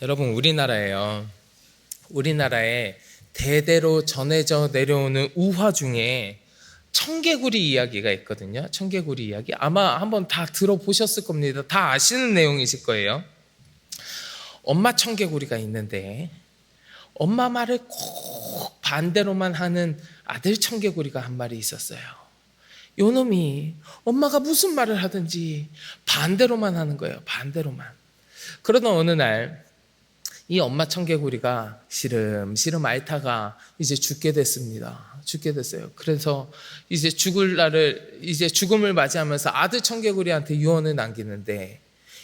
여러분, 우리나라에 대대로 전해져 내려오는 우화 중에 청개구리 이야기가 있거든요. 청개구리 이야기. 아마 한번 다 들어보셨을 겁니다. 다 아시는 내용이실 거예요. 엄마 청개구리가 있는데 엄마 말을 꼭 반대로만 하는 아들 청개구리가 한 마리 있었어요. 요놈이 엄마가 무슨 말을 하든지 반대로만 하는 거예요. 반대로만. 그러던 어느 날 이 엄마 청개구리가 시름시름 앓다가 이제 죽게 됐습니다. 죽게 됐어요. 그래서 이제 죽음을 맞이하면서 아들 청개구리한테 유언을 남기는데,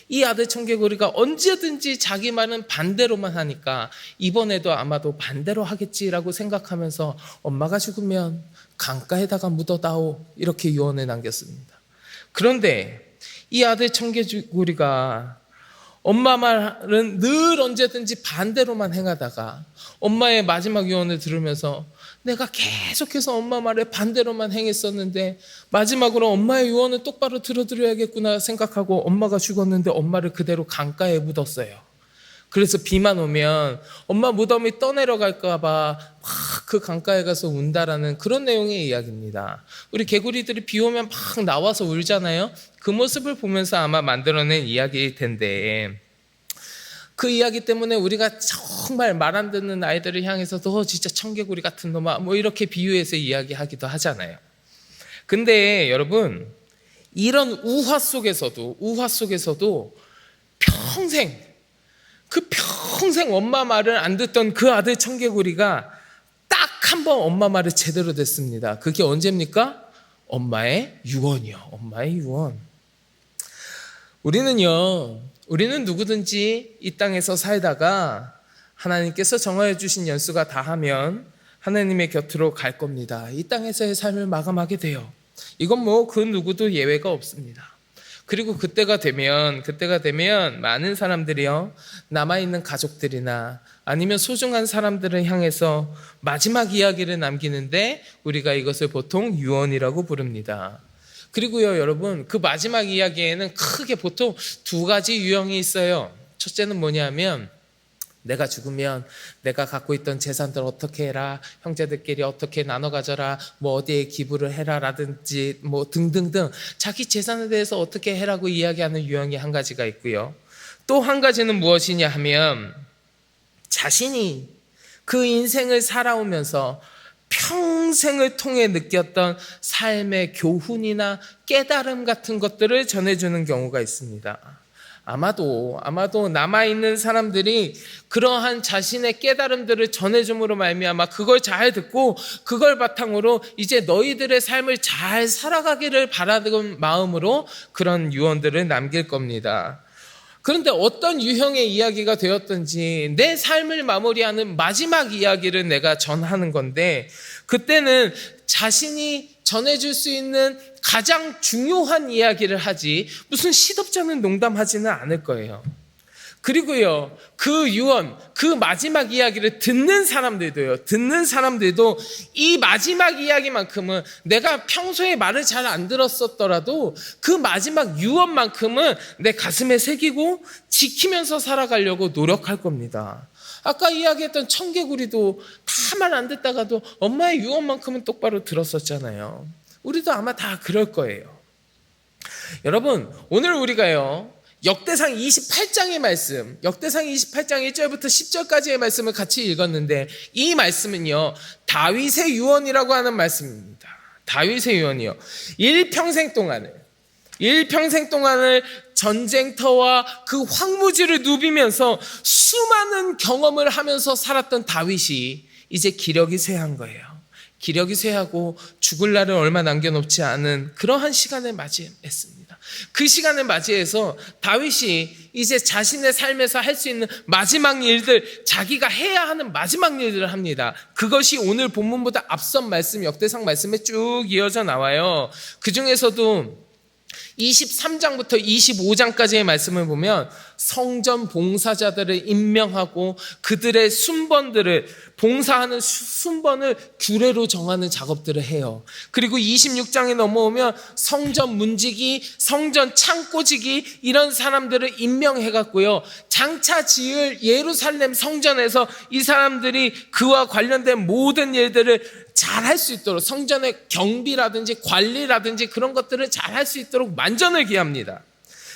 이 아들 청개구리가 언제든지 자기 말은 반대로만 하니까 이번에도 아마도 반대로 하겠지라고 생각하면서 엄마가 죽으면 강가에다가 묻어다오, 이렇게 유언을 남겼습니다. 그런데 이 아들 청개구리가 엄마 말은 늘 언제든지 반대로만 행하다가 엄마의 마지막 유언을 들으면서 내가 계속해서 엄마 말에 반대로만 행했었는데 마지막으로 엄마의 유언을 똑바로 들어드려야겠구나 생각하고 엄마가 죽었는데 엄마를 그대로 강가에 묻었어요. 그래서 비만 오면 엄마 무덤이 떠내려갈까 봐 막 그 강가에 가서 운다라는 그런 내용의 이야기입니다. 우리 개구리들이 비 오면 막 나와서 울잖아요. 그 모습을 보면서 아마 만들어낸 이야기일 텐데, 그 이야기 때문에 우리가 정말 말 안 듣는 아이들을 향해서도 진짜 청개구리 같은 놈아 뭐 이렇게 비유해서 이야기하기도 하잖아요. 근데 여러분, 이런 우화 속에서도 평생 엄마 말을 안 듣던 그 아들 청개구리가 딱 한 번 엄마 말을 제대로 듣습니다. 그게 언제입니까? 엄마의 유언이요. 엄마의 유언. 우리는 누구든지 이 땅에서 살다가 하나님께서 정하여 주신 연수가 다하면 하나님의 곁으로 갈 겁니다. 이 땅에서의 삶을 마감하게 돼요. 이건 뭐 그 누구도 예외가 없습니다. 그리고 그때가 되면 많은 사람들이요, 남아있는 가족들이나 아니면 소중한 사람들을 향해서 마지막 이야기를 남기는데 우리가 이것을 보통 유언이라고 부릅니다. 그리고요, 여러분, 그 마지막 이야기에는 크게 보통 두 가지 유형이 있어요. 첫째는 뭐냐면, 내가 죽으면 내가 갖고 있던 재산들 어떻게 해라, 형제들끼리 어떻게 나눠 가져라, 뭐 어디에 기부를 해라 라든지 뭐 등등등 자기 재산에 대해서 어떻게 해라고 이야기하는 유형이 한 가지가 있고요. 또 한 가지는 무엇이냐 하면, 자신이 그 인생을 살아오면서 평생을 통해 느꼈던 삶의 교훈이나 깨달음 같은 것들을 전해주는 경우가 있습니다. 아마도 남아있는 사람들이 그러한 자신의 깨달음들을 전해줌으로 말미암아 그걸 잘 듣고 그걸 바탕으로 이제 너희들의 삶을 잘 살아가기를 바라는 마음으로 그런 유언들을 남길 겁니다. 그런데 어떤 유형의 이야기가 되었든지 내 삶을 마무리하는 마지막 이야기를 내가 전하는 건데, 그때는 자신이 전해줄 수 있는 가장 중요한 이야기를 하지 무슨 시덥잖은 농담하지는 않을 거예요. 그리고요, 그 유언, 그 마지막 이야기를 듣는 사람들도 이 마지막 이야기만큼은 내가 평소에 말을 잘 안 들었었더라도 그 마지막 유언만큼은 내 가슴에 새기고 지키면서 살아가려고 노력할 겁니다. 아까 이야기했던 청개구리도 다 말 안 듣다가도 엄마의 유언만큼은 똑바로 들었었잖아요. 우리도 아마 다 그럴 거예요. 여러분, 오늘 우리가요, 역대상 28장의 말씀, 역대상 28장 1절부터 10절까지의 말씀을 같이 읽었는데, 이 말씀은요, 다윗의 유언이라고 하는 말씀입니다. 다윗의 유언이요. 일평생 동안을 전쟁터와 그 황무지를 누비면서 수많은 경험을 하면서 살았던 다윗이 이제 기력이 쇠한 거예요. 기력이 쇠하고 죽을 날을 얼마 남겨놓지 않은 그러한 시간을 맞이했습니다. 그 시간을 맞이해서 다윗이 이제 자신의 삶에서 할 수 있는 마지막 일들, 자기가 해야 하는 마지막 일들을 합니다. 그것이 오늘 본문보다 앞선 말씀, 역대상 말씀에 쭉 이어져 나와요. 그 중에서도 23장부터 25장까지의 말씀을 보면 성전 봉사자들을 임명하고 그들의 봉사하는 순번을 규례로 정하는 작업들을 해요. 그리고 26장에 넘어오면 성전 문지기, 성전 창고지기 이런 사람들을 임명해갖고요, 장차 지을 예루살렘 성전에서 이 사람들이 그와 관련된 모든 일들을 잘 할 수 있도록, 성전의 경비라든지 관리라든지 그런 것들을 잘 할 수 있도록 만전을 기합니다.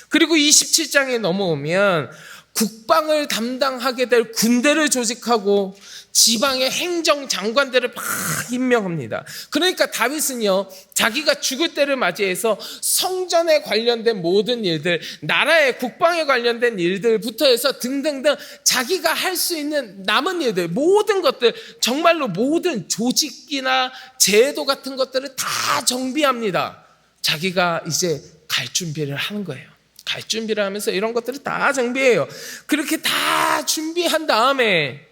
그리고 27장에 넘어오면 국방을 담당하게 될 군대를 조직하고 지방의 행정장관들을 막 임명합니다. 그러니까 다윗은요, 자기가 죽을 때를 맞이해서 성전에 관련된 모든 일들, 나라의 국방에 관련된 일들부터 해서 등등등 자기가 할 수 있는 남은 일들, 모든 것들, 정말로 모든 조직이나 제도 같은 것들을 다 정비합니다. 자기가 이제 갈 준비를 하는 거예요. 갈 준비를 하면서 이런 것들을 다 정비해요. 그렇게 다 준비한 다음에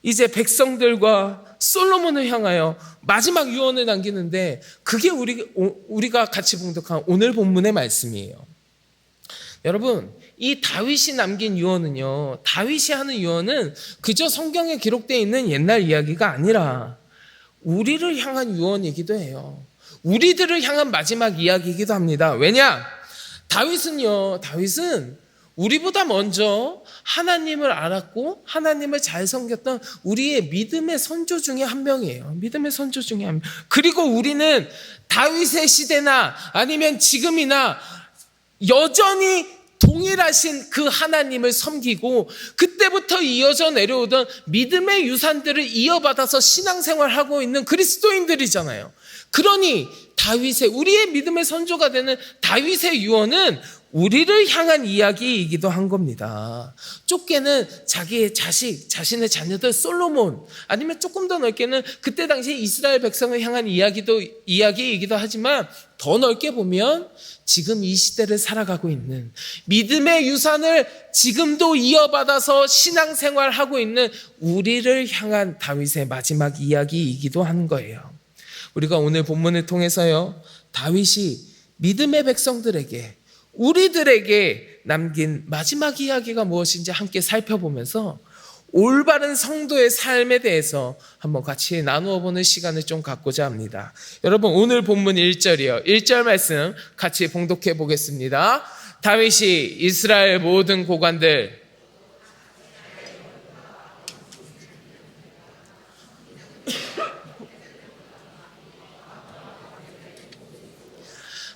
이제 백성들과 솔로몬을 향하여 마지막 유언을 남기는데, 그게 우리가 같이 봉독한 오늘 본문의 말씀이에요. 여러분, 이 다윗이 남긴 유언은요, 다윗이 하는 유언은 그저 성경에 기록되어 있는 옛날 이야기가 아니라 우리를 향한 유언이기도 해요. 우리들을 향한 마지막 이야기이기도 합니다. 왜냐? 다윗은 우리보다 먼저 하나님을 알았고 하나님을 잘 섬겼던 우리의 믿음의 선조 중에 한 명이에요. 믿음의 선조 중에 한 명. 그리고 우리는 다윗의 시대나 아니면 지금이나 여전히 동일하신 그 하나님을 섬기고 그때부터 이어져 내려오던 믿음의 유산들을 이어받아서 신앙생활하고 있는 그리스도인들이잖아요. 그러니 우리의 믿음의 선조가 되는 다윗의 유언은 우리를 향한 이야기이기도 한 겁니다. 좁게는 자기의 자신의 자녀들 솔로몬, 아니면 조금 더 넓게는 그때 당시 이스라엘 백성을 향한 이야기이기도 하지만, 더 넓게 보면 지금 이 시대를 살아가고 있는 믿음의 유산을 지금도 이어받아서 신앙생활하고 있는 우리를 향한 다윗의 마지막 이야기이기도 하는 거예요. 우리가 오늘 본문을 통해서요, 다윗이 믿음의 백성들에게, 우리들에게 남긴 마지막 이야기가 무엇인지 함께 살펴보면서 올바른 성도의 삶에 대해서 한번 같이 나누어 보는 시간을 좀 갖고자 합니다. 여러분, 오늘 본문 1절이요. 1절 말씀 같이 봉독해 보겠습니다. 다윗이 이스라엘 모든 고관들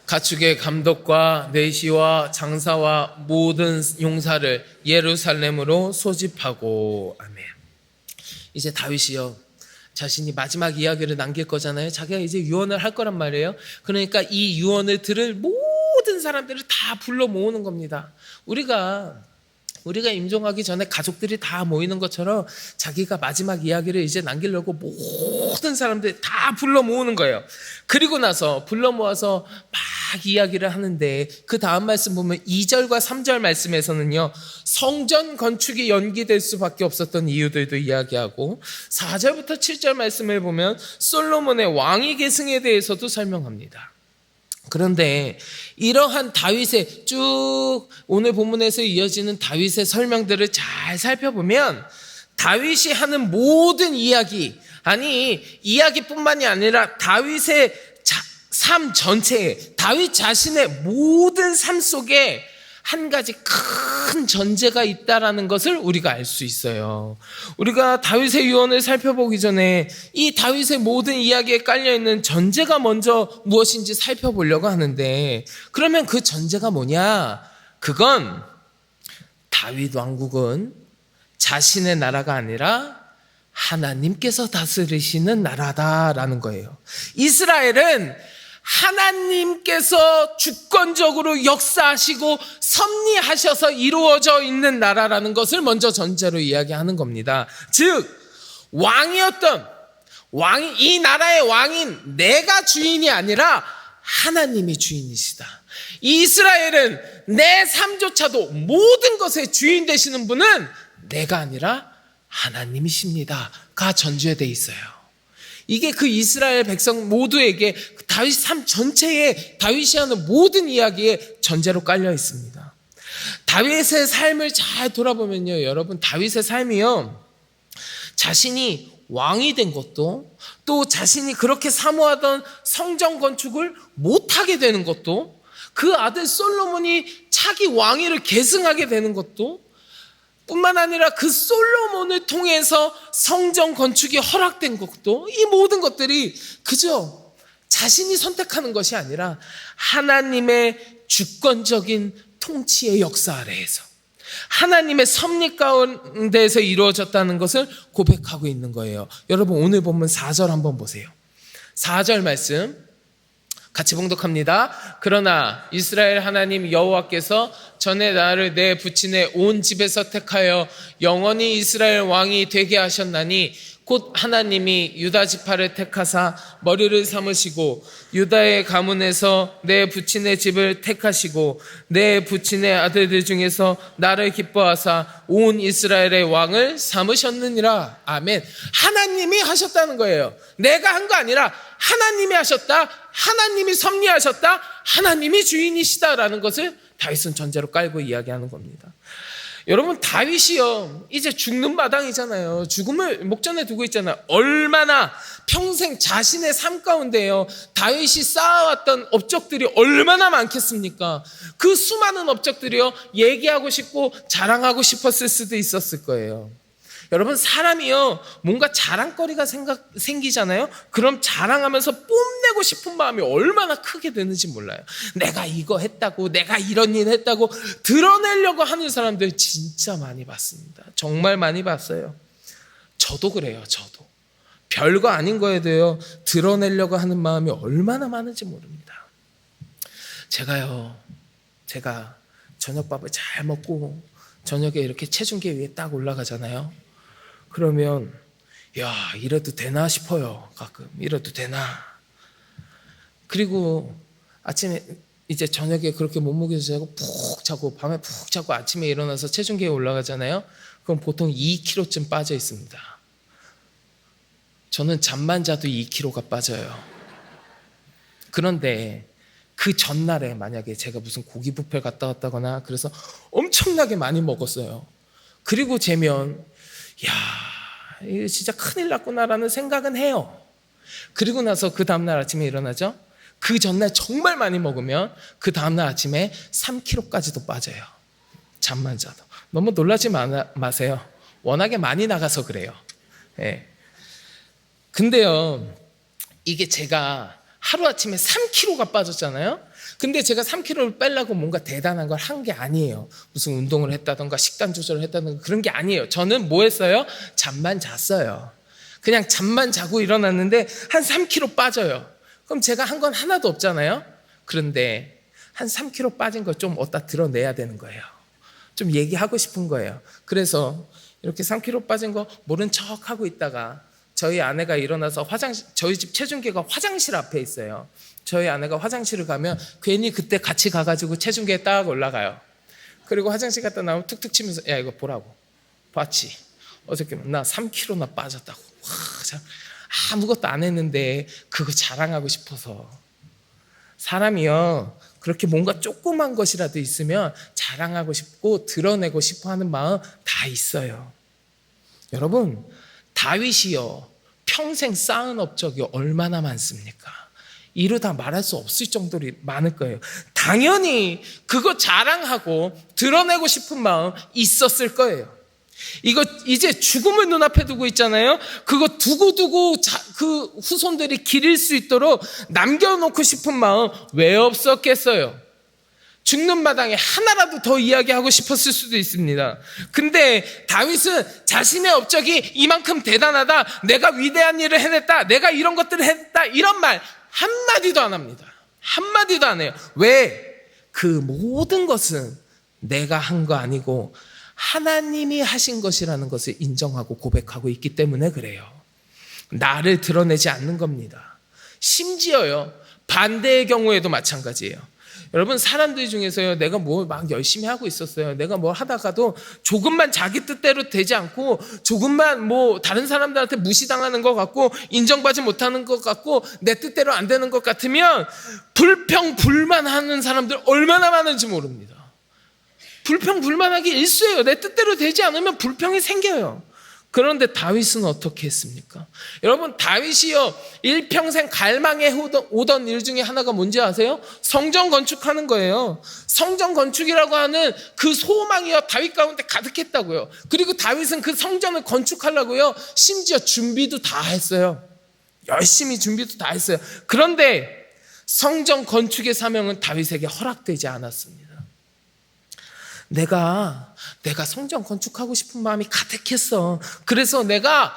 가축의 감독과 내시와 장사와 모든 용사를 예루살렘으로 소집하고. 아멘. 이제 다윗이요, 자신이 마지막 이야기를 남길 거잖아요. 자기가 이제 유언을 할 거란 말이에요. 그러니까 이 유언을 들을 모든 사람들을 다 불러 모으는 겁니다. 우리가 임종하기 전에 가족들이 다 모이는 것처럼 자기가 마지막 이야기를 이제 남기려고 모든 사람들 다 불러 모으는 거예요. 그리고 나서 불러 모아서 막 이야기를 하는데, 그 다음 말씀 보면 2절과 3절 말씀에서는요, 성전 건축이 연기될 수밖에 없었던 이유들도 이야기하고, 4절부터 7절 말씀을 보면 솔로몬의 왕위 계승에 대해서도 설명합니다. 그런데 이러한 다윗의 쭉 오늘 본문에서 이어지는 다윗의 설명들을 잘 살펴보면 다윗이 하는 모든 이야기뿐만이 아니라 다윗의 삶 전체에, 다윗 자신의 모든 삶 속에 한 가지 큰 전제가 있다라는 것을 우리가 알 수 있어요. 우리가 다윗의 유언을 살펴보기 전에 이 다윗의 모든 이야기에 깔려있는 전제가 먼저 무엇인지 살펴보려고 하는데, 그러면 그 전제가 뭐냐? 그건 다윗 왕국은 자신의 나라가 아니라 하나님께서 다스리시는 나라다라는 거예요. 이스라엘은 하나님께서 주권적으로 역사하시고 섭리하셔서 이루어져 있는 나라라는 것을 먼저 전제로 이야기하는 겁니다. 즉, 이 나라의 왕인 내가 주인이 아니라 하나님이 주인이시다. 이스라엘은 내 삶조차도 모든 것의 주인 되시는 분은 내가 아니라 하나님이십니다가 전제되어 있어요. 이게 그 이스라엘 백성 모두에게 다윗 삶 전체에 다윗이 하는 모든 이야기에 전제로 깔려 있습니다. 다윗의 삶을 잘 돌아보면요, 여러분, 다윗의 삶이요, 자신이 왕이 된 것도, 또 자신이 그렇게 사모하던 성전 건축을 못하게 되는 것도, 그 아들 솔로몬이 차기 왕위를 계승하게 되는 것도, 뿐만 아니라 그 솔로몬을 통해서 성전 건축이 허락된 것도, 이 모든 것들이 그저 자신이 선택하는 것이 아니라 하나님의 주권적인 통치의 역사 아래에서 하나님의 섭리 가운데에서 이루어졌다는 것을 고백하고 있는 거예요. 여러분, 오늘 본문 4절 한번 보세요. 4절 말씀 같이 봉독합니다. 그러나 이스라엘 하나님 여호와께서 전에 나를 내 부친의 온 집에서 택하여 영원히 이스라엘 왕이 되게 하셨나니 곧 하나님이 유다 지파를 택하사 머리를 삼으시고 유다의 가문에서 내 부친의 집을 택하시고 내 부친의 아들들 중에서 나를 기뻐하사 온 이스라엘의 왕을 삼으셨느니라. 아멘. 하나님이 하셨다는 거예요. 내가 한 거 아니라 하나님이 하셨다. 하나님이 섭리하셨다. 하나님이 주인이시다라는 것을 다윗은 전제로 깔고 이야기하는 겁니다. 여러분, 다윗이요, 이제 죽는 마당이잖아요. 죽음을 목전에 두고 있잖아요. 얼마나 평생 자신의 삶 가운데요, 다윗이 쌓아왔던 업적들이 얼마나 많겠습니까? 그 수많은 업적들이요, 얘기하고 싶고 자랑하고 싶었을 수도 있었을 거예요. 여러분, 사람이요, 뭔가 자랑거리가 생기잖아요. 그럼 자랑하면서 뽐내고 싶은 마음이 얼마나 크게 되는지 몰라요. 내가 이거 했다고, 내가 이런 일 했다고 드러내려고 하는 사람들 진짜 많이 봤습니다. 정말 많이 봤어요. 저도 그래요. 저도 별거 아닌 거에 대해 드러내려고 하는 마음이 얼마나 많은지 모릅니다. 제가 저녁밥을 잘 먹고 저녁에 이렇게 체중계 위에 딱 올라가잖아요. 그러면 야, 이래도 되나 싶어요. 가끔 이래도 되나. 그리고 아침에 이제 저녁에 그렇게 몸무게 재고 푹 자고 밤에 푹 자고 아침에 일어나서 체중계에 올라가잖아요. 그럼 보통 2kg쯤 빠져 있습니다. 저는 잠만 자도 2kg가 빠져요. 그런데 그 전날에 만약에 제가 무슨 고기 뷔페 갔다 왔다거나 그래서 엄청나게 많이 먹었어요. 그리고 재면 야, 이거 진짜 큰일 났구나라는 생각은 해요. 그리고 나서 그 다음날 아침에 일어나죠. 그 전날 정말 많이 먹으면 그 다음날 아침에 3kg까지도 빠져요. 잠만 자도. 너무 놀라지 마세요. 워낙에 많이 나가서 그래요. 네. 근데요, 이게 제가 하루아침에 3kg가 빠졌잖아요. 근데 제가 3kg를 빼려고 뭔가 대단한 걸 한 게 아니에요. 무슨 운동을 했다던가 식단 조절을 했다던가 그런 게 아니에요. 저는 뭐 했어요? 잠만 잤어요. 그냥 잠만 자고 일어났는데 한 3kg 빠져요. 그럼 제가 한 건 하나도 없잖아요. 그런데 한 3kg 빠진 걸 좀 어디다 드러내야 되는 거예요. 좀 얘기하고 싶은 거예요. 그래서 이렇게 3kg 빠진 거 모른 척 하고 있다가 저희 아내가 일어나서 저희 집 체중계가 화장실 앞에 있어요. 저희 아내가 화장실을 가면 괜히 그때 같이 가가지고 체중계에 딱 올라가요. 그리고 화장실 갔다 나오면 툭툭 치면서 야, 이거 보라고. 봤지? 어저께 나 3kg나 빠졌다고. 와, 참, 아무것도 안 했는데 그거 자랑하고 싶어서. 사람이요, 그렇게 뭔가 조그만 것이라도 있으면 자랑하고 싶고 드러내고 싶어 하는 마음 다 있어요. 여러분, 다윗이요, 평생 쌓은 업적이 얼마나 많습니까? 이루 다 말할 수 없을 정도로 많을 거예요. 당연히 그거 자랑하고 드러내고 싶은 마음 있었을 거예요. 이거 이제 죽음을 눈앞에 두고 있잖아요. 그거 두고두고 그 후손들이 기릴 수 있도록 남겨놓고 싶은 마음 왜 없었겠어요? 죽는 마당에 하나라도 더 이야기하고 싶었을 수도 있습니다. 근데 다윗은 자신의 업적이 이만큼 대단하다, 내가 위대한 일을 해냈다, 내가 이런 것들을 했다, 이런 말 한마디도 안 합니다. 한마디도 안 해요. 왜? 그 모든 것은 내가 한 거 아니고 하나님이 하신 것이라는 것을 인정하고 고백하고 있기 때문에 그래요. 나를 드러내지 않는 겁니다. 심지어요, 반대의 경우에도 마찬가지예요. 여러분, 사람들 중에서요, 내가 뭘 막 열심히 하고 있었어요. 내가 뭘 하다가도 조금만 자기 뜻대로 되지 않고 조금만 뭐 다른 사람들한테 무시당하는 것 같고 인정받지 못하는 것 같고 내 뜻대로 안 되는 것 같으면 불평불만하는 사람들 얼마나 많은지 모릅니다. 불평불만하기 일쑤예요. 내 뜻대로 되지 않으면 불평이 생겨요. 그런데 다윗은 어떻게 했습니까? 여러분, 다윗이요, 일평생 갈망해 오던 일 중에 하나가 뭔지 아세요? 성전 건축하는 거예요. 성전 건축이라고 하는 그 소망이요, 다윗 가운데 가득했다고요. 그리고 다윗은 그 성전을 건축하려고요, 심지어 준비도 다 했어요. 열심히 준비도 다 했어요. 그런데 성전 건축의 사명은 다윗에게 허락되지 않았습니다. 내가 성전 건축하고 싶은 마음이 가득했어. 그래서 내가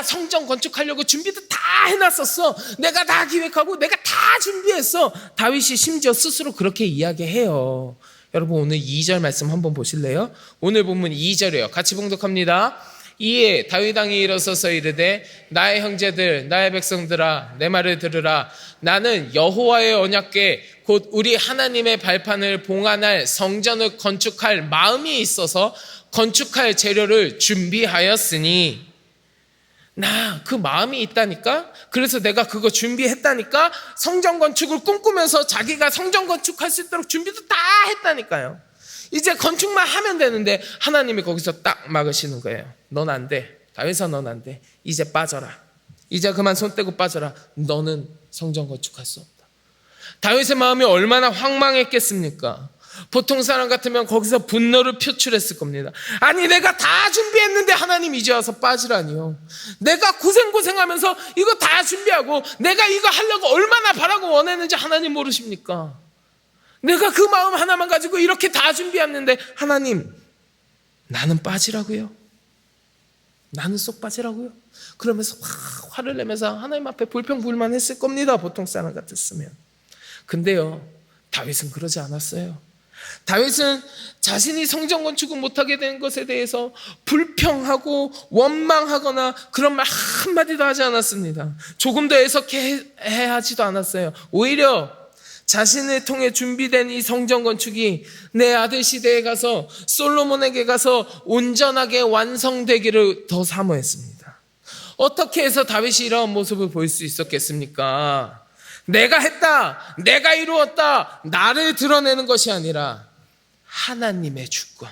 성전 건축하려고 준비도 다 해놨었어. 내가 다 기획하고 내가 다 준비했어. 다윗이 심지어 스스로 그렇게 이야기해요. 여러분, 오늘 2절 말씀 한번 보실래요? 오늘 본문 2절이에요. 같이 봉독합니다. 이에 다윗 왕이 일어서서 이르되 나의 형제들, 나의 백성들아, 내 말을 들으라. 나는 여호와의 언약궤 곧 우리 하나님의 발판을 봉안할 성전을 건축할 마음이 있어서 건축할 재료를 준비하였으니, 나 그 마음이 있다니까. 그래서 내가 그거 준비했다니까. 성전 건축을 꿈꾸면서 자기가 성전 건축할 수 있도록 준비도 다 했다니까요. 이제 건축만 하면 되는데 하나님이 거기서 딱 막으시는 거예요. 넌 안 돼. 다윗아, 넌 안 돼. 이제 빠져라. 이제 그만 손 떼고 빠져라. 너는 성전 건축할 수 없다. 다윗의 마음이 얼마나 황망했겠습니까? 보통 사람 같으면 거기서 분노를 표출했을 겁니다. 아니, 내가 다 준비했는데 하나님 이제 와서 빠지라니요. 내가 고생하면서 이거 다 준비하고 내가 이거 하려고 얼마나 바라고 원했는지 하나님 모르십니까? 내가 그 마음 하나만 가지고 이렇게 다 준비했는데 하나님, 나는 빠지라고요? 나는 쏙 빠지라고요? 그러면서 화를 내면서 하나님 앞에 불평불만했을 겁니다. 보통 사람 같았으면. 근데요, 다윗은 그러지 않았어요. 다윗은 자신이 성전 건축을 못하게 된 것에 대해서 불평하고 원망하거나 그런 말 한마디도 하지 않았습니다. 조금 더 해석하지도 않았어요. 오히려 자신을 통해 준비된 이 성전 건축이 내 아들 시대에 가서 솔로몬에게 가서 온전하게 완성되기를 더 사모했습니다. 어떻게 해서 다윗이 이러한 모습을 보일 수 있었겠습니까? 내가 했다, 내가 이루었다, 나를 드러내는 것이 아니라 하나님의 주권,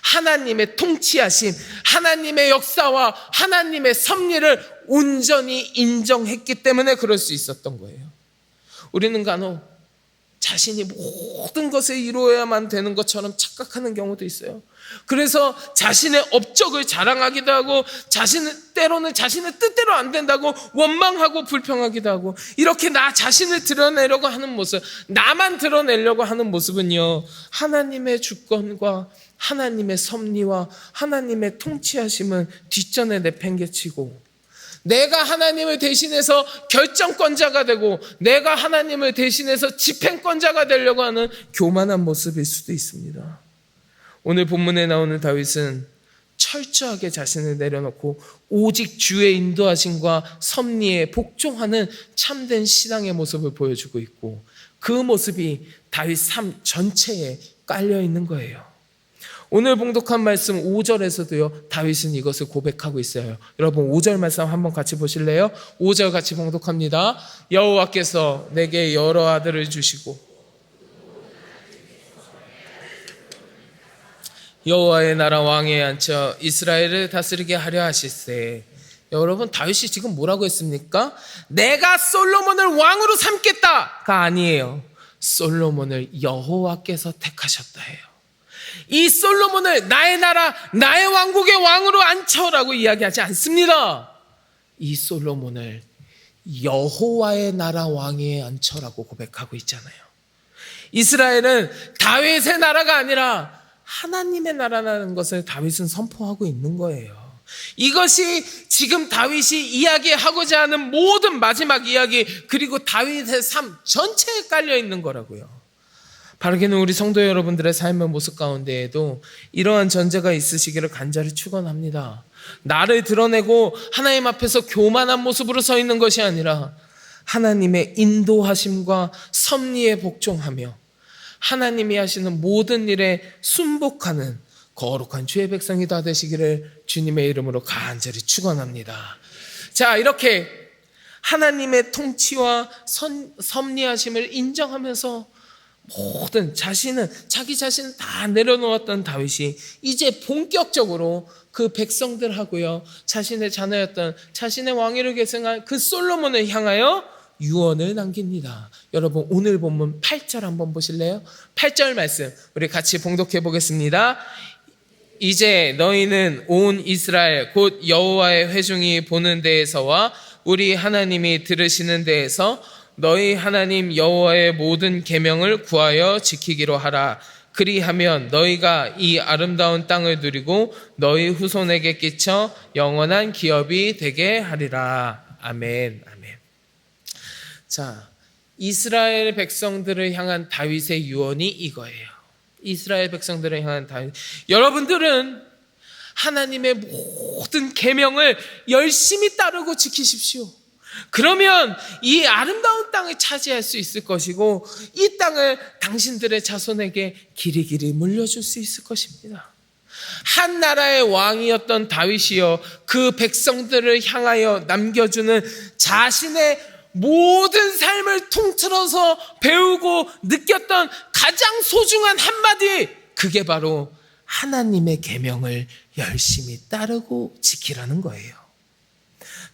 하나님의 통치하심, 하나님의 역사와 하나님의 섭리를 온전히 인정했기 때문에 그럴 수 있었던 거예요. 우리는 간혹 자신이 모든 것을 이루어야만 되는 것처럼 착각하는 경우도 있어요. 그래서 자신의 업적을 자랑하기도 하고 때로는 자신의 뜻대로 안 된다고 원망하고 불평하기도 하고, 이렇게 나 자신을 드러내려고 하는 모습, 나만 드러내려고 하는 모습은요, 하나님의 주권과 하나님의 섭리와 하나님의 통치하심은 뒷전에 내팽개치고, 내가 하나님을 대신해서 결정권자가 되고 내가 하나님을 대신해서 집행권자가 되려고 하는 교만한 모습일 수도 있습니다. 오늘 본문에 나오는 다윗은 철저하게 자신을 내려놓고 오직 주의 인도하심과 섭리에 복종하는 참된 신앙의 모습을 보여주고 있고, 그 모습이 다윗 삶 전체에 깔려 있는 거예요. 오늘 봉독한 말씀 5절에서도요, 다윗은 이것을 고백하고 있어요. 여러분, 5절 말씀 한번 같이 보실래요? 5절 같이 봉독합니다. 여호와께서 내게 여러 아들을 주시고 여호와의 나라 왕에 앉혀 이스라엘을 다스리게 하려 하실세. 여러분, 다윗이 지금 뭐라고 했습니까? 내가 솔로몬을 왕으로 삼겠다가 아니에요. 솔로몬을 여호와께서 택하셨다 해요. 이 솔로몬을 나의 나라, 나의 왕국의 왕으로 앉혀라고 이야기하지 않습니다. 이 솔로몬을 여호와의 나라 왕위에 앉혀라고 고백하고 있잖아요. 이스라엘은 다윗의 나라가 아니라 하나님의 나라라는 것을 다윗은 선포하고 있는 거예요. 이것이 지금 다윗이 이야기하고자 하는 모든 마지막 이야기, 그리고 다윗의 삶 전체에 깔려 있는 거라고요. 바르게는 우리 성도 여러분들의 삶의 모습 가운데에도 이러한 전제가 있으시기를 간절히 축원합니다. 나를 드러내고 하나님 앞에서 교만한 모습으로 서 있는 것이 아니라 하나님의 인도하심과 섭리에 복종하며 하나님이 하시는 모든 일에 순복하는 거룩한 주의 백성이 다 되시기를 주님의 이름으로 간절히 축원합니다. 자, 이렇게 하나님의 통치와 섭리하심을 인정하면서 모든 자기 자신은 다 내려놓았던 다윗이 이제 본격적으로 그 백성들하고요, 자신의 자녀였던, 자신의 왕위를 계승한 그 솔로몬을 향하여 유언을 남깁니다. 여러분, 오늘 본문 8절 한번 보실래요? 8절 말씀 우리 같이 봉독해 보겠습니다. 이제 너희는 온 이스라엘 곧 여호와의 회중이 보는 데에서와 우리 하나님이 들으시는 데에서 너희 하나님 여호와의 모든 계명을 구하여 지키기로 하라. 그리하면 너희가 이 아름다운 땅을 누리고 너희 후손에게 끼쳐 영원한 기업이 되게 하리라. 아멘. 아멘. 자, 이스라엘 백성들을 향한 다윗의 유언이 이거예요. 이스라엘 백성들을 향한 다윗. 여러분들은 하나님의 모든 계명을 열심히 따르고 지키십시오. 그러면 이 아름다운 땅을 차지할 수 있을 것이고 이 땅을 당신들의 자손에게 길이길이 물려줄 수 있을 것입니다. 한 나라의 왕이었던 다윗이요, 그 백성들을 향하여 남겨주는 자신의 모든 삶을 통틀어서 배우고 느꼈던 가장 소중한 한마디, 그게 바로 하나님의 계명을 열심히 따르고 지키라는 거예요.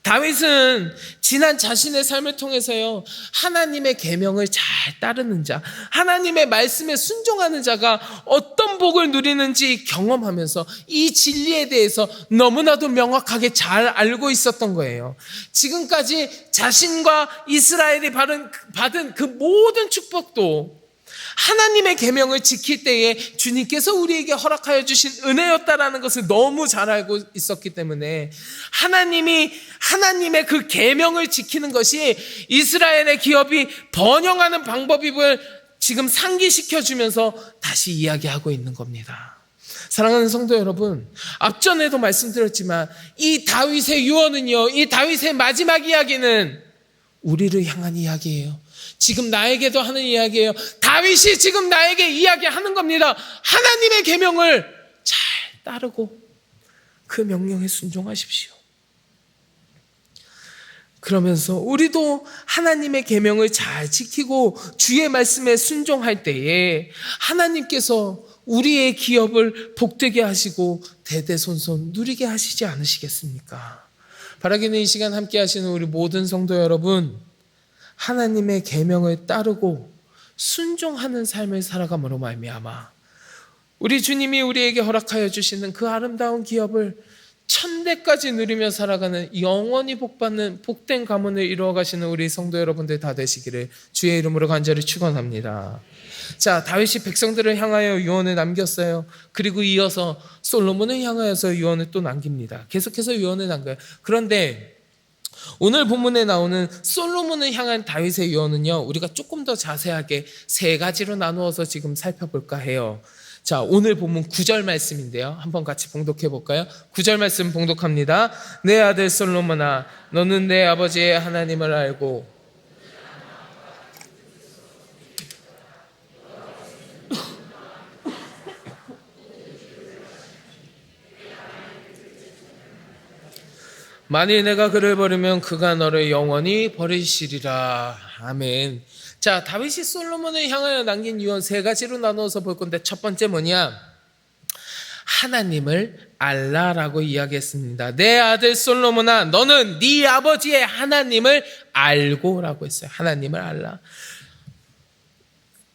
다윗은 지난 자신의 삶을 통해서요, 하나님의 계명을 잘 따르는 자, 하나님의 말씀에 순종하는 자가 어떤 복을 누리는지 경험하면서 이 진리에 대해서 너무나도 명확하게 잘 알고 있었던 거예요. 지금까지 자신과 이스라엘이 받은 그 모든 축복도 하나님의 계명을 지킬 때에 주님께서 우리에게 허락하여 주신 은혜였다라는 것을 너무 잘 알고 있었기 때문에 하나님의 그 계명을 지키는 것이 이스라엘의 기업이 번영하는 방법임을 지금 상기시켜주면서 다시 이야기하고 있는 겁니다. 사랑하는 성도 여러분, 앞전에도 말씀드렸지만 이 다윗의 유언은요, 이 다윗의 마지막 이야기는 우리를 향한 이야기예요. 지금 나에게도 하는 이야기예요. 다윗이 지금 나에게 이야기하는 겁니다. 하나님의 계명을 잘 따르고 그 명령에 순종하십시오. 그러면서 우리도 하나님의 계명을 잘 지키고 주의 말씀에 순종할 때에 하나님께서 우리의 기업을 복되게 하시고 대대손손 누리게 하시지 않으시겠습니까? 바라기는 이 시간 함께 하시는 우리 모든 성도 여러분, 하나님의 계명을 따르고 순종하는 삶을 살아감으로 말미암아 우리 주님이 우리에게 허락하여 주시는 그 아름다운 기업을 천대까지 누리며 살아가는 영원히 복받는 복된 가문을 이루어 가시는 우리 성도 여러분들 다 되시기를 주의 이름으로 간절히 축원합니다. 자, 다윗이 백성들을 향하여 유언을 남겼어요. 그리고 이어서 솔로몬을 향하여서 유언을 또 남깁니다. 계속해서 유언을 남겨요. 그런데 오늘 본문에 나오는 솔로몬을 향한 다윗의 유언은요, 우리가 조금 더 자세하게 세 가지로 나누어서 지금 살펴볼까 해요. 자, 오늘 본문 9절 말씀인데요, 한번 같이 봉독해 볼까요? 9절 말씀 봉독합니다. 내 아들 솔로몬아, 너는 내 아버지의 하나님을 알고 만일 내가 그를 버리면 그가 너를 영원히 버리시리라. 아멘. 자, 다윗이 솔로몬을 향하여 남긴 유언 세 가지로 나누어서 볼 건데, 첫 번째 뭐냐? 하나님을 알라라고 이야기했습니다. 내 아들 솔로몬아, 너는 네 아버지의 하나님을 알고라고 했어요. 하나님을 알라.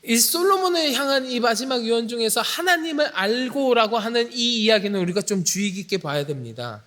이 솔로몬을 향한 이 마지막 유언 중에서 하나님을 알고라고 하는 이 이야기는 우리가 좀 주의 깊게 봐야 됩니다.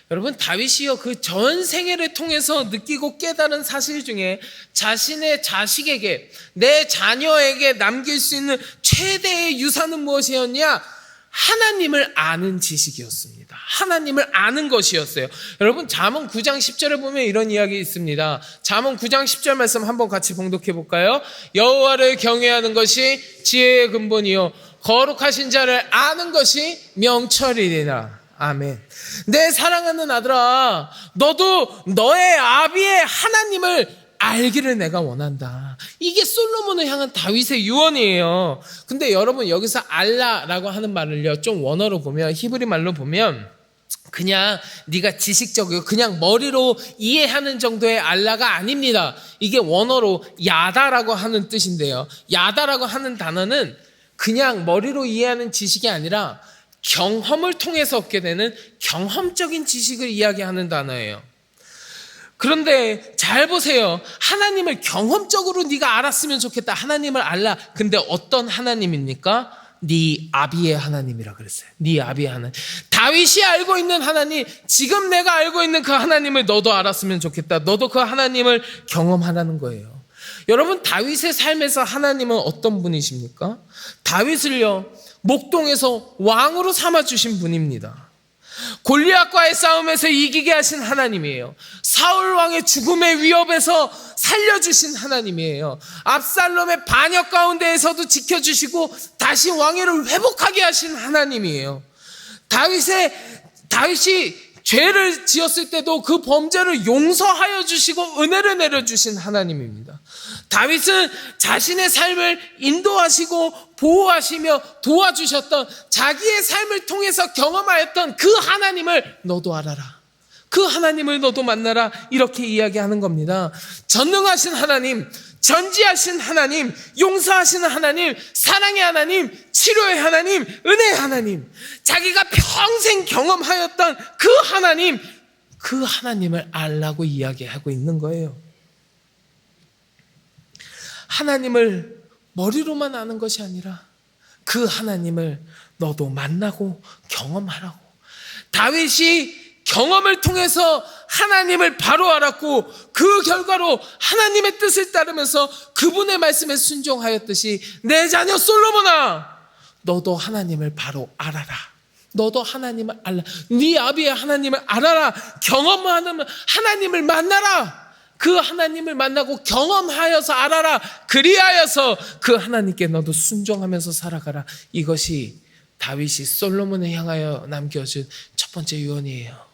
여러분, 다윗이요, 그 전 생애를 통해서 느끼고 깨달은 사실 중에 자신의 자식에게, 내 자녀에게 남길 수 있는 최대의 유산은 무엇이었냐? 하나님을 아는 지식이었습니다. 하나님을 아는 것이었어요. 여러분, 잠언 9장 10절에 보면 이런 이야기 있습니다. 잠언 9장 10절 말씀 한번 같이 봉독해 볼까요? 여호와를 경외하는 것이 지혜의 근본이요, 거룩하신 자를 아는 것이 명철이니라. 아멘. 내 사랑하는 아들아, 너도 너의 아비의 하나님을 알기를 내가 원한다. 이게 솔로몬을 향한 다윗의 유언이에요. 근데 여러분, 여기서 알라라고 하는 말을요, 좀 원어로 보면, 히브리 말로 보면 그냥 네가 지식적이고 그냥 머리로 이해하는 정도의 알라가 아닙니다. 이게 원어로 야다라고 하는 뜻인데요. 야다라고 하는 단어는 그냥 머리로 이해하는 지식이 아니라 경험을 통해서 얻게 되는 경험적인 지식을 이야기하는 단어예요. 그런데 잘 보세요. 하나님을 경험적으로 네가 알았으면 좋겠다. 하나님을 알라. 근데 어떤 하나님입니까? 네 아비의 하나님이라 그랬어요. 네 아비의 하나님. 다윗이 알고 있는 하나님, 지금 내가 알고 있는 그 하나님을 너도 알았으면 좋겠다. 너도 그 하나님을 경험하라는 거예요. 여러분, 다윗의 삶에서 하나님은 어떤 분이십니까? 다윗을요, 목동에서 왕으로 삼아주신 분입니다. 골리앗과의 싸움에서 이기게 하신 하나님이에요. 사울 왕의 죽음의 위협에서 살려주신 하나님이에요. 압살롬의 반역 가운데에서도 지켜주시고 다시 왕위를 회복하게 하신 하나님이에요. 다윗이 죄를 지었을 때도 그 범죄를 용서하여 주시고 은혜를 내려주신 하나님입니다. 다윗은 자신의 삶을 인도하시고 보호하시며 도와주셨던 자기의 삶을 통해서 경험하였던 그 하나님을 너도 알아라. 그 하나님을 너도 만나라. 이렇게 이야기하는 겁니다. 전능하신 하나님, 전지하신 하나님, 용서하시는 하나님, 사랑의 하나님, 치료의 하나님, 은혜의 하나님, 자기가 평생 경험하였던 그 하나님을 알라고 이야기하고 있는 거예요. 하나님을 머리로만 아는 것이 아니라 그 하나님을 너도 만나고 경험하라고. 다윗이 경험을 통해서 하나님을 바로 알았고 그 결과로 하나님의 뜻을 따르면서 그분의 말씀에 순종하였듯이 내 자녀 솔로몬아, 너도 하나님을 바로 알아라. 너도 하나님을 알라. 네 아비의 하나님을 알아라. 경험하는 하나님을 만나라. 그 하나님을 만나고 경험하여서 알아라. 그리하여서 그 하나님께 너도 순종하면서 살아가라. 이것이 다윗이 솔로몬에 향하여 남겨준 첫 번째 유언이에요.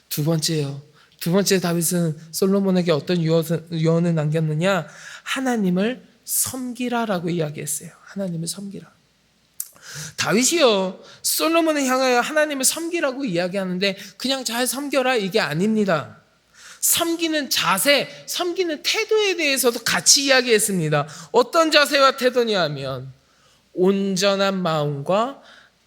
두 번째 다윗은 솔로몬에게 어떤 유언을 남겼느냐? 하나님을 섬기라라고 이야기했어요. 하나님을 섬기라. 다윗이요, 솔로몬을 향하여 하나님을 섬기라고 이야기하는데 그냥 잘 섬겨라 이게 아닙니다. 섬기는 자세, 섬기는 태도에 대해서도 같이 이야기했습니다. 어떤 자세와 태도냐 하면 온전한 마음과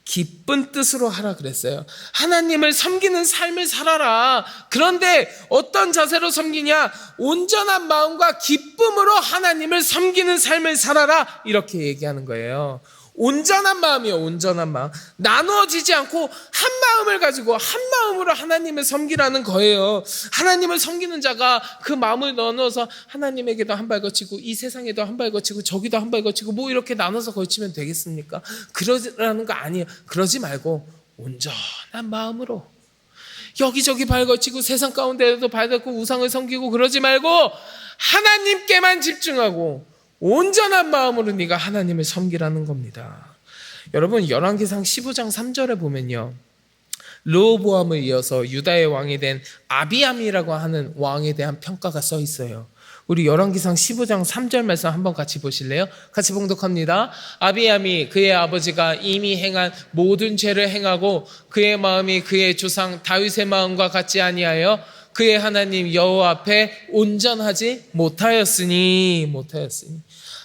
기쁜 뜻으로 하라 그랬어요. 하나님을 섬기는 삶을 살아라. 그런데 어떤 자세로 섬기냐? 온전한 마음과 기쁨으로 하나님을 섬기는 삶을 살아라. 이렇게 얘기하는 거예요. 온전한 마음이요, 온전한 마음. 나누어지지 않고 한 마음을 가지고 한 마음으로 하나님을 섬기라는 거예요. 하나님을 섬기는 자가 그 마음을 나눠서 하나님에게도 한 발 거치고 이 세상에도 한 발 거치고 저기도 한 발 거치고 뭐 이렇게 나눠서 거치면 되겠습니까? 그러라는 거 아니에요. 그러지 말고 온전한 마음으로 여기저기 발 거치고 세상 가운데에도 발 걷고 우상을 섬기고 그러지 말고 하나님께만 집중하고 온전한 마음으로 네가 하나님을 섬기라는 겁니다. 여러분, 열왕기상 15장 3절에 보면요, 르호보암을 이어서 유다의 왕이 된 아비암이라고 하는 왕에 대한 평가가 써 있어요. 우리 열왕기상 15장 3절 말씀 한번 같이 보실래요? 같이 봉독합니다. 아비암이 그의 아버지가 이미 행한 모든 죄를 행하고 그의 마음이 그의 조상 다윗의 마음과 같지 아니하여 그의 하나님 여호와 앞에 온전하지 못하였으니.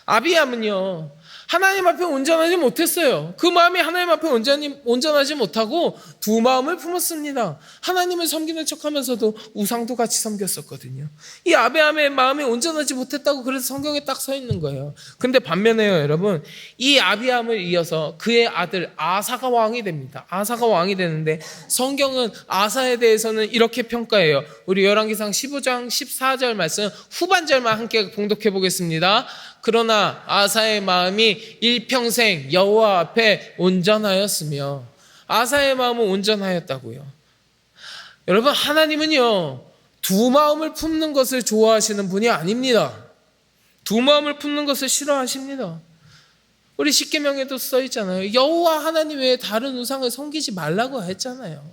아비암은요, 하나님 앞에 온전하지 못했어요. 그 마음이 하나님 앞에 온전하지 못하고 두 마음을 품었습니다. 하나님을 섬기는 척하면서도 우상도 같이 섬겼었거든요. 이 아비암의 마음이 온전하지 못했다고 그래서 성경에 딱 서 있는 거예요. 근데 반면에요, 여러분, 이 아비암을 이어서 그의 아들 아사가 왕이 됩니다. 아사가 왕이 되는데 성경은 아사에 대해서는 이렇게 평가해요. 우리 열왕기상 15장 14절 말씀 후반절만 함께 봉독해 보겠습니다. 그러나 아사의 마음이 일평생 여호와 앞에 온전하였으며. 아사의 마음은 온전하였다고요. 여러분, 하나님은요, 두 마음을 품는 것을 좋아하시는 분이 아닙니다. 두 마음을 품는 것을 싫어하십니다. 우리 십계명에도 써 있잖아요. 여호와 하나님 외에 다른 우상을 섬기지 말라고 했잖아요.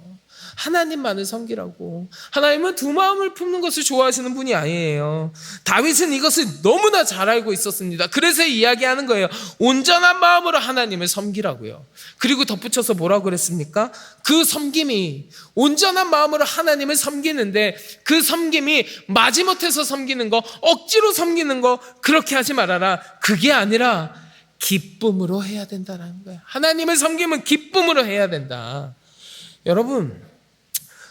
하나님만을 섬기라고. 하나님은 두 마음을 품는 것을 좋아하시는 분이 아니에요. 다윗은 이것을 너무나 잘 알고 있었습니다. 그래서 이야기하는 거예요. 온전한 마음으로 하나님을 섬기라고요. 그리고 덧붙여서 뭐라고 그랬습니까? 그 섬김이, 온전한 마음으로 하나님을 섬기는데 그 섬김이 마지못해서 섬기는 거, 억지로 섬기는 거, 그렇게 하지 말아라. 그게 아니라 기쁨으로 해야 된다는 거예요. 하나님을 섬기면 기쁨으로 해야 된다. 여러분,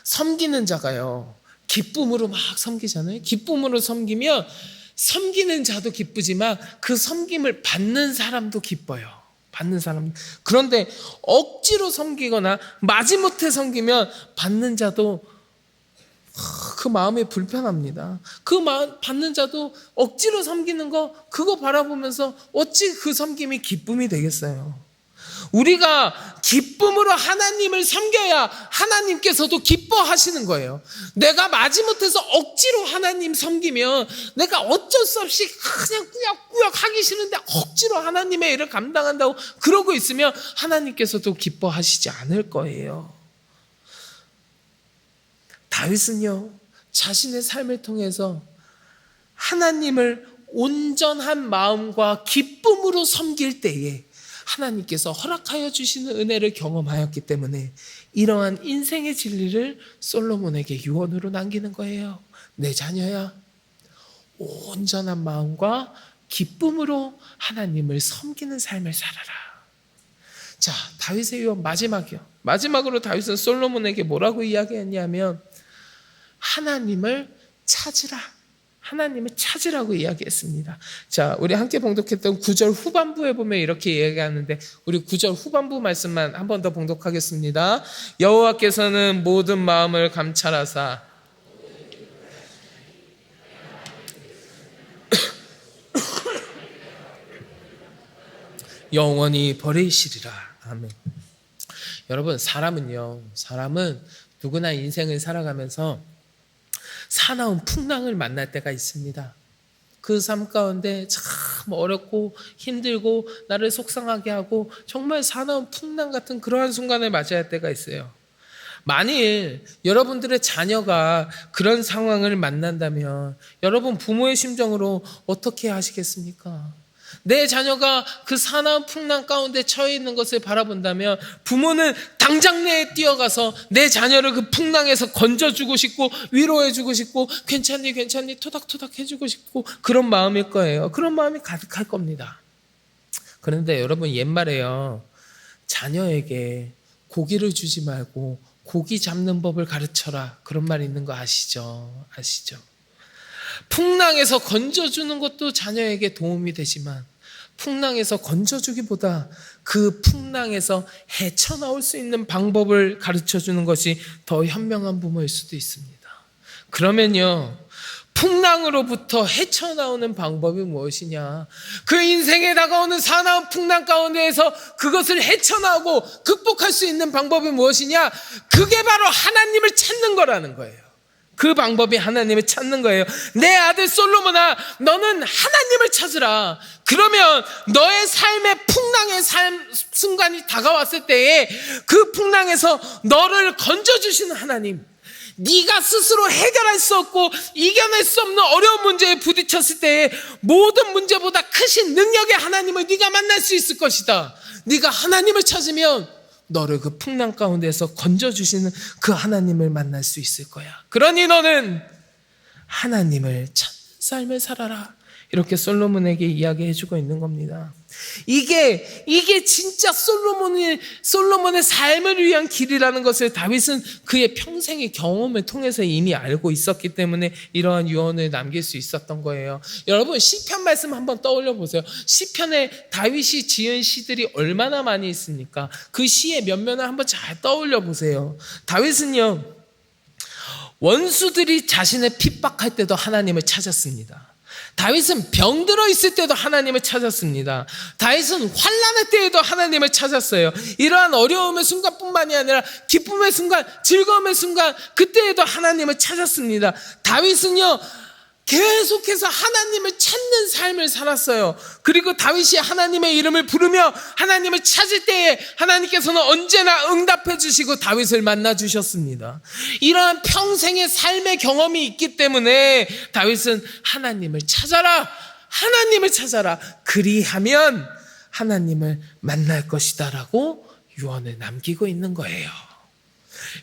섬기는 자가요, 기쁨으로 막 섬기잖아요. 기쁨으로 섬기면 섬기는 자도 기쁘지만 그 섬김을 받는 사람도 기뻐요. 받는 사람. 그런데 억지로 섬기거나 마지못해 섬기면 받는 자도 그 마음이 불편합니다. 그 마음 받는 자도 억지로 섬기는 거, 그거 바라보면서 어찌 그 섬김이 기쁨이 되겠어요. 우리가 기쁨으로 하나님을 섬겨야 하나님께서도 기뻐하시는 거예요. 내가 마지못해서 억지로 하나님 섬기면 내가 어쩔 수 없이 그냥 꾸역꾸역 하기 싫은데 억지로 하나님의 일을 감당한다고 그러고 있으면 하나님께서도 기뻐하시지 않을 거예요. 다윗은요, 자신의 삶을 통해서 하나님을 온전한 마음과 기쁨으로 섬길 때에 하나님께서 허락하여 주시는 은혜를 경험하였기 때문에 이러한 인생의 진리를 솔로몬에게 유언으로 남기는 거예요. 내 자녀야, 온전한 마음과 기쁨으로 하나님을 섬기는 삶을 살아라. 자, 다윗의 유언 마지막이요. 마지막으로 다윗은 솔로몬에게 뭐라고 이야기했냐면 하나님을 찾으라. 하나님을 찾으라고 이야기했습니다. 자, 우리 함께 봉독했던 9절 후반부에 보면 이렇게 이야기하는데 우리 9절 후반부 말씀만 한 번 더 봉독하겠습니다. 여호와께서는 모든 마음을 감찰하사 영원히 버리시리라. 아멘. 여러분, 사람은 누구나 인생을 살아가면서 사나운 풍랑을 만날 때가 있습니다. 그 삶 가운데 참 어렵고 힘들고 나를 속상하게 하고 정말 사나운 풍랑 같은 그러한 순간을 맞이할 때가 있어요. 만일 여러분들의 자녀가 그런 상황을 만난다면 여러분 부모의 심정으로 어떻게 하시겠습니까? 내 자녀가 그 사나운 풍랑 가운데 처해 있는 것을 바라본다면 부모는 당장 내에 뛰어가서 내 자녀를 그 풍랑에서 건져주고 싶고 위로해주고 싶고 괜찮니 토닥토닥 해주고 싶고 그런 마음일 거예요. 그런 마음이 가득할 겁니다. 그런데 여러분, 옛말에요, 자녀에게 고기를 주지 말고 고기 잡는 법을 가르쳐라, 그런 말이 있는 거 아시죠? 풍랑에서 건져주는 것도 자녀에게 도움이 되지만 풍랑에서 건져주기보다 그 풍랑에서 헤쳐나올 수 있는 방법을 가르쳐주는 것이 더 현명한 부모일 수도 있습니다. 그러면요, 풍랑으로부터 헤쳐나오는 방법이 무엇이냐? 그 인생에 다가오는 사나운 풍랑 가운데에서 그것을 헤쳐나오고 극복할 수 있는 방법이 무엇이냐? 그게 바로 하나님을 찾는 거라는 거예요. 그 방법이 하나님을 찾는 거예요. 내 아들 솔로몬아, 너는 하나님을 찾으라. 그러면 너의 삶의 풍랑의 순간이 다가왔을 때에 그 풍랑에서 너를 건져주시는 하나님, 네가 스스로 해결할 수 없고 이겨낼 수 없는 어려운 문제에 부딪혔을 때에 모든 문제보다 크신 능력의 하나님을 네가 만날 수 있을 것이다. 네가 하나님을 찾으면 너를 그 풍랑 가운데서 건져주시는 그 하나님을 만날 수 있을 거야. 그러니 너는 하나님을 찾는 삶을 살아라. 이렇게 솔로몬에게 이야기해주고 있는 겁니다. 이게 진짜 솔로몬의 삶을 위한 길이라는 것을 다윗은 그의 평생의 경험을 통해서 이미 알고 있었기 때문에 이러한 유언을 남길 수 있었던 거예요. 여러분, 시편 말씀 한번 떠올려 보세요. 시편에 다윗이 지은 시들이 얼마나 많이 있습니까? 그 시의 면면을 한번 잘 떠올려 보세요. 다윗은요, 원수들이 자신을 핍박할 때도 하나님을 찾았습니다. 다윗은 병들어 있을 때도 하나님을 찾았습니다. 다윗은 환난의 때에도 하나님을 찾았어요. 이러한 어려움의 순간뿐만이 아니라 기쁨의 순간, 즐거움의 순간, 그때에도 하나님을 찾았습니다. 다윗은요, 계속해서 하나님을 찾는 삶을 살았어요. 그리고 다윗이 하나님의 이름을 부르며 하나님을 찾을 때에 하나님께서는 언제나 응답해 주시고 다윗을 만나 주셨습니다. 이러한 평생의 삶의 경험이 있기 때문에 다윗은 하나님을 찾아라, 하나님을 찾아라, 그리하면 하나님을 만날 것이다 라고 유언을 남기고 있는 거예요.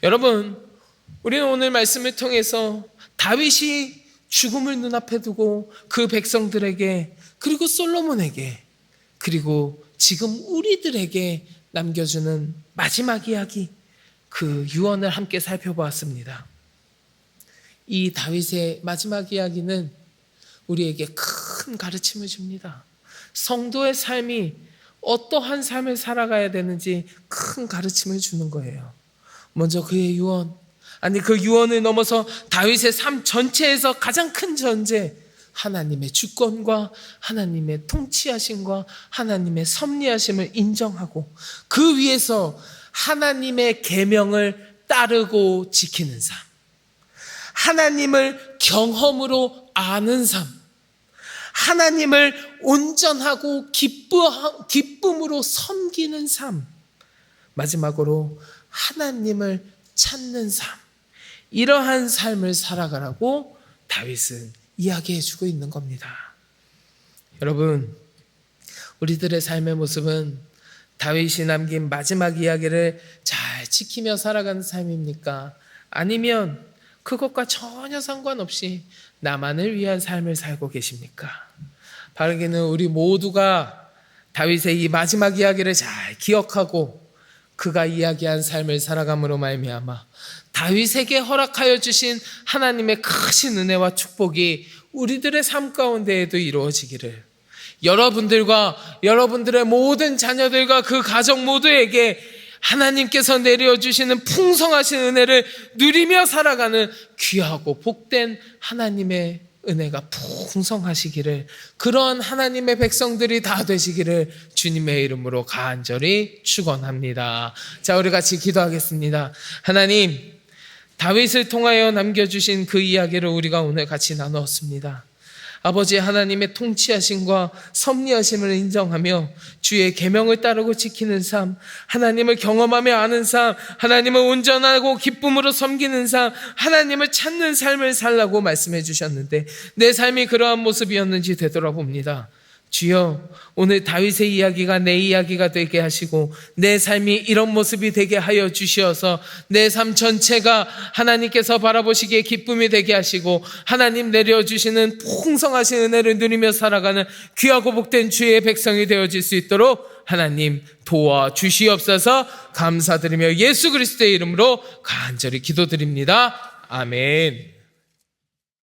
여러분, 우리는 오늘 말씀을 통해서 다윗이 죽음을 눈앞에 두고 그 백성들에게, 그리고 솔로몬에게, 그리고 지금 우리들에게 남겨주는 마지막 이야기, 그 유언을 함께 살펴보았습니다. 이 다윗의 마지막 이야기는 우리에게 큰 가르침을 줍니다. 성도의 삶이 어떠한 삶을 살아가야 되는지 큰 가르침을 주는 거예요. 먼저 그의 유언, 아니 그 유언을 넘어서 다윗의 삶 전체에서 가장 큰 전제, 하나님의 주권과 하나님의 통치하심과 하나님의 섭리하심을 인정하고 그 위에서 하나님의 계명을 따르고 지키는 삶, 하나님을 경험으로 아는 삶, 하나님을 온전하고 기쁨으로 섬기는 삶, 마지막으로 하나님을 찾는 삶, 이러한 삶을 살아가라고 다윗은 이야기해 주고 있는 겁니다. 여러분, 우리들의 삶의 모습은 다윗이 남긴 마지막 이야기를 잘 지키며 살아가는 삶입니까? 아니면 그것과 전혀 상관없이 나만을 위한 삶을 살고 계십니까? 바르게는 우리 모두가 다윗의 이 마지막 이야기를 잘 기억하고 그가 이야기한 삶을 살아감으로 말미암아 다윗에게 허락하여 주신 하나님의 크신 은혜와 축복이 우리들의 삶 가운데에도 이루어지기를, 여러분들과 여러분들의 모든 자녀들과 그 가정 모두에게 하나님께서 내려주시는 풍성하신 은혜를 누리며 살아가는 귀하고 복된 하나님의 은혜가 풍성하시기를, 그런 하나님의 백성들이 다 되시기를 주님의 이름으로 간절히 축원합니다. 자, 우리 같이 기도하겠습니다. 하나님, 다윗을 통하여 남겨주신 그 이야기를 우리가 오늘 같이 나누었습니다. 아버지 하나님의 통치하심과 섭리하심을 인정하며 주의 계명을 따르고 지키는 삶, 하나님을 경험하며 아는 삶, 하나님을 온전하고 기쁨으로 섬기는 삶, 하나님을 찾는 삶을 살라고 말씀해 주셨는데 내 삶이 그러한 모습이었는지 되돌아봅니다. 주여, 오늘 다윗의 이야기가 내 이야기가 되게 하시고 내 삶이 이런 모습이 되게 하여 주시어서 내 삶 전체가 하나님께서 바라보시기에 기쁨이 되게 하시고 하나님 내려주시는 풍성하신 은혜를 누리며 살아가는 귀하고 복된 주의 백성이 되어질 수 있도록 하나님 도와주시옵소서. 감사드리며 예수 그리스도의 이름으로 간절히 기도드립니다. 아멘.